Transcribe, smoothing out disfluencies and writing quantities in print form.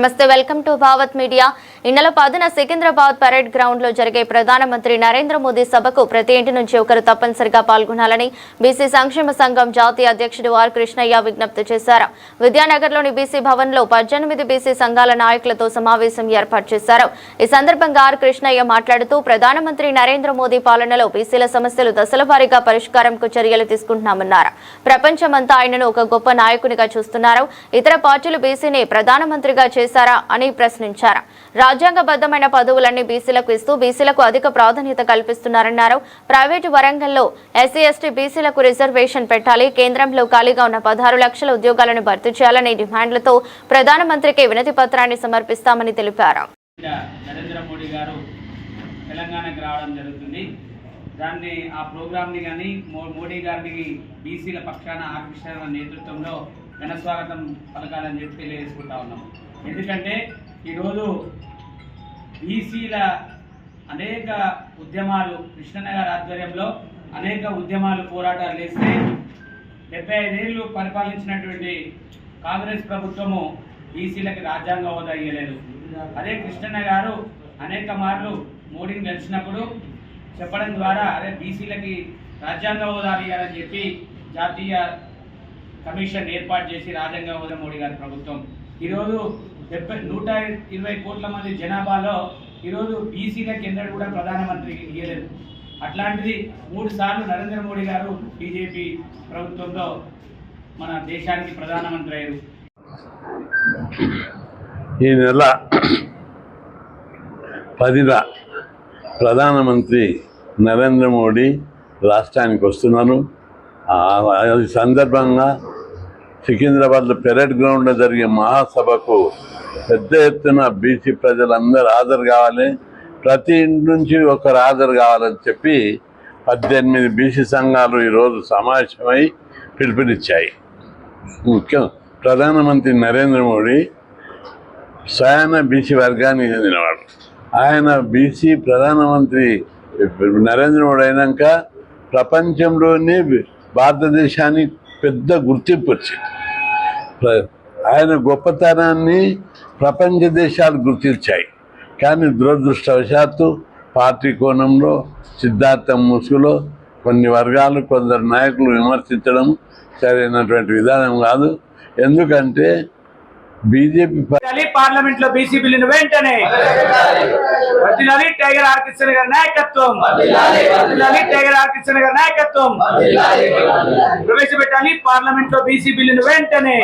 నమస్తే, welcome to Bhavat media. ఈ నెల 10న సికింద్రాబాద్ పరేడ్ గ్రౌండ్ లో జరిగే ప్రధానమంత్రి నరేంద్ర మోదీ సభకు ప్రతి ఇంటి నుంచి ఒకరు తప్పనిసరిగా పాల్గొనాలని బీసీ సంక్షేమ సంఘం జాతీయ అధ్యక్షుడు ఆర్ కృష్ణయ్య విజ్ఞప్తి చేశారు. విద్యానగర్లోని బీసీ భవన్ లో 18 బీసీ సంఘాల నాయకులతో సమావేశం ఏర్పాటు చేశారు. ఈ సందర్భంగా ఆర్ కృష్ణయ్య మాట్లాడుతూ ప్రధానమంత్రి నరేంద్ర మోదీ పాలనలో బీసీల సమస్యలు దశలవారీగా పరిష్కారంకు చర్యలు తీసుకుంటున్నామన్నారు. ప్రపంచమంతా ఆయనను ఒక గొప్ప నాయకునిగా చూస్తున్నారు. ఇతర పార్టీలు బీసీని ప్రధానమంత్రిగా చేశారా అని ప్రశ్నించారు. రాజ్యాంగబద్ధమైన పదవులన్నీ బీసీలకు ఇస్తూ బీసీలకు అధిక ప్రాధాన్యత కల్పిస్తున్నారన్నారు. ప్రైవేటు వరంగల్లో ఎస్సీ ఎస్టీ బీసీలకు రిజర్వేషన్ పెట్టాలి, కేంద్రంలో ఖాళీగా ఉన్న 16 లక్షల ఉద్యోగాలను భర్తీ చేయాలనే డిమాండ్లతో ప్రధానమంత్రికి వినతి పత్రాన్ని సమర్పిస్తామని తెలిపారు. నరేంద్ర మోడీ గారు తెలంగాణకు రావడం జరుగుతుంది. దాన్ని ఆ ప్రోగ్రామ్ని కానీ మోడీ గారిని బీసీల పక్షాన ఆకర్షణ నేతృత్వంలో ఘనస్వాగతం పలకాలని చెప్పి తెలియజేసుకుంటా ఉన్నాం. ఎందుకంటే ఈరోజు బీసీల అనేక ఉద్యమాలు కృష్ణన్న గారి ఆధ్వర్యంలో అనేక ఉద్యమాలు పోరాటాలు చేస్తే 75 ఏళ్ళు పరిపాలించినటువంటి కాంగ్రెస్ ప్రభుత్వము బీసీలకి రాజ్యాంగ హోదా ఇవ్వలేదు. అదే కృష్ణన్న గారు అనేక మార్లు మోడీని గెలిచినప్పుడు చెప్పడం ద్వారా అదే బీసీలకి రాజ్యాంగ హోదా ఇవ్వాలని చెప్పి జాతీయ కమిషన్ ఏర్పాటు చేసి రాజ్యాంగ హోదా మోడీ గారి ప్రభుత్వం ఈరోజు 120 కోట్ల మంది జనాభాలో ఈరోజు బీసీలకు ఎన్నడూ కూడా ప్రధానమంత్రికి ఇవ్వలేదు. అట్లాంటిది 3 సార్లు నరేంద్ర మోడీ గారు బీజేపీ ప్రభుత్వంలో మన దేశానికి ప్రధానమంత్రి అయ్యారు. ఈ నెల 10న ప్రధానమంత్రి నరేంద్ర మోడీ రాష్ట్రానికి వస్తున్నారు. ఈ సందర్భంగా సికింద్రాబాద్లో పెరేడ్ గ్రౌండ్లో జరిగే మహాసభకు పెద్ద ఎత్తున బీసీ ప్రజలందరూ హాజరు కావాలి, ప్రతి ఇంటి నుంచి ఒకరు హాజరు కావాలని చెప్పి 18 బీసీ సంఘాలు ఈరోజు సమావేశమై పిలుపునిచ్చాయి. ముఖ్యం ప్రధానమంత్రి నరేంద్ర మోడీ స్వయాన బీసీ వర్గానికి చెందినవాడు. ఆయన బీసీ ప్రధానమంత్రి నరేంద్ర మోడీ అయినాక ప్రపంచంలోనే భారతదేశానికి పెద్ద గుర్తింపు వచ్చింది. ఆయన గొప్పతనాన్ని ప్రపంచ దేశాలు గుర్తించాయి. కానీ దురదృష్టవశాత్తు పార్టీ కోణంలో సిద్ధార్థం ముసుగులో కొన్ని వర్గాలు కొందరు నాయకులు విమర్శించడం సరైనటువంటి విధానం కాదు. ఎందుకంటే బీజేపీ పార్లమెంట్ లో బీసీ బిల్లును వెంటనే టైగర్ ఆర్ కృష్ణ గారి నాయకత్వం టైగర్ ఆర్ కృష్ణ గారి నాయకత్వం ప్రవేశపెట్టాలి. పార్లమెంట్ లో బీసీ బిల్లును వెంటనే